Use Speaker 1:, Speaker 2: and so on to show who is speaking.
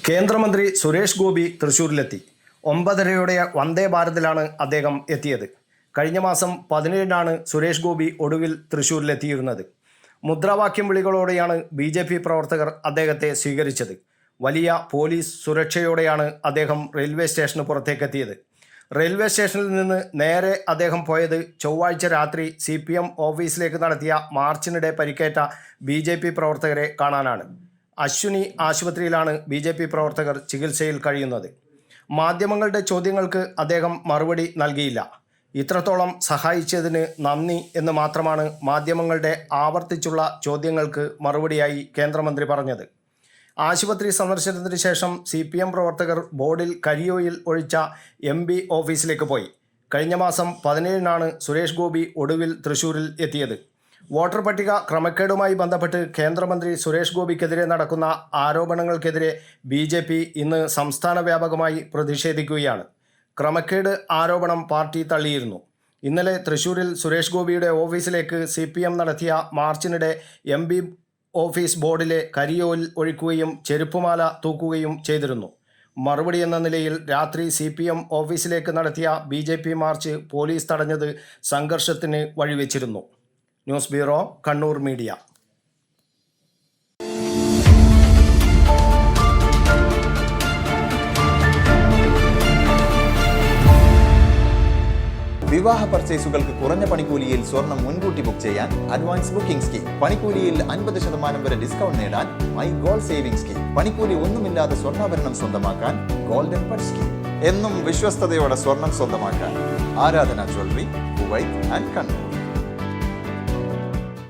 Speaker 1: കേന്ദ്രമന്ത്രി സുരേഷ് ഗോപി തൃശ്ശൂരിലെത്തി. 9:30 വന്ദേ ഭാരതിലാണ് അദ്ദേഹം എത്തിയത്. കഴിഞ്ഞ മാസം 17-നാണ് സുരേഷ് ഗോപി ഒടുവിൽ തൃശ്ശൂരിലെത്തിയിരുന്നത്. മുദ്രാവാക്യം വിളികളോടെയാണ് BJP പ്രവർത്തകർ അദ്ദേഹത്തെ സ്വീകരിച്ചത്. വലിയ പോലീസ് സുരക്ഷയോടെയാണ് അദ്ദേഹം റെയിൽവേ സ്റ്റേഷന് പുറത്തേക്കെത്തിയത്. റെയിൽവേ സ്റ്റേഷനിൽ നിന്ന് നേരെ അദ്ദേഹം പോയത് ചൊവ്വാഴ്ച രാത്രി CPM ഓഫീസിലേക്ക് നടത്തിയ മാർച്ചിനിടെ പരിക്കേറ്റ BJP പ്രവർത്തകരെ കാണാനാണ്. അശ്വിനി ആശുപത്രിയിലാണ് BJP പ്രവർത്തകർ ചികിത്സയിൽ കഴിയുന്നത്. മാധ്യമങ്ങളുടെ ചോദ്യങ്ങൾക്ക് അദ്ദേഹം മറുപടി നൽകിയില്ല. ഇത്രത്തോളം സഹായിച്ചതിന് നന്ദി എന്ന് മാത്രമാണ് മാധ്യമങ്ങളുടെ ആവർത്തിച്ചുള്ള ചോദ്യങ്ങൾക്ക് മറുപടിയായി കേന്ദ്രമന്ത്രി പറഞ്ഞത്. ആശുപത്രി സന്ദർശനത്തിന് ശേഷം CPM പ്രവർത്തകർ ബോർഡിൽ കരിയോയിൽ ഒഴിച്ച MB ഓഫീസിലേക്ക് പോയി. കഴിഞ്ഞ മാസം 17-നാണ് സുരേഷ് ഗോപി ഒടുവിൽ തൃശ്ശൂരിൽ എത്തിയത്. വോട്ടർ പട്ടിക ക്രമക്കേടുമായി ബന്ധപ്പെട്ട് കേന്ദ്രമന്ത്രി സുരേഷ് ഗോപിക്കെതിരെ നടക്കുന്ന ആരോപണങ്ങൾക്കെതിരെ BJP ഇന്ന് സംസ്ഥാന വ്യാപകമായി പ്രതിഷേധിക്കുകയാണ്. ക്രമക്കേട് ആരോപണം പാർട്ടി തള്ളിയിരുന്നു. ഇന്നലെ തൃശ്ശൂരിൽ സുരേഷ് ഗോപിയുടെ ഓഫീസിലേക്ക് CPM നടത്തിയ മാർച്ചിനിടെ MB ഓഫീസ് ബോർഡിലെ കരിയോയിൽ ഒഴിക്കുകയും ചെരുപ്പുമാല തൂക്കുകയും ചെയ്തിരുന്നു. മറുപടി എന്ന നിലയിൽ രാത്രി CPM ഓഫീസിലേക്ക് നടത്തിയ BJP മാർച്ച് പോലീസ് തടഞ്ഞത് സംഘർഷത്തിന് വഴിവെച്ചിരുന്നു. News bureau, Kannur media.
Speaker 2: വിവാഹ പർച്ചേസുകൾക്ക് കുറഞ്ഞ പണിക്കൂലിയിൽ സ്വർണം മുൻകൂട്ടി ബുക്ക് ചെയ്യാൻ അഡ്വാൻസ് ബുക്കിംഗ് സ്കീം. പണിക്കൂലിയിൽ 50% വരെ ഡിസ്കൗണ്ട് നേടാൻ മൈ ഗോൾഡ് സേവിംഗ് സ്കീം. പണിക്കൂലി ഒന്നുമില്ലാതെ സ്വർണ്ണാഭരണം സ്വന്തമാക്കാൻ ഗോൾഡൻ പട്ട് സ്കീം. എന്നും വിശ്വസ്തയോടെ സ്വർണം സ്വന്തമാക്കാൻ ആരാധന ജ്വല്ലറി, കുവൈറ്റ് ആൻഡ് കണ്ണൂർ.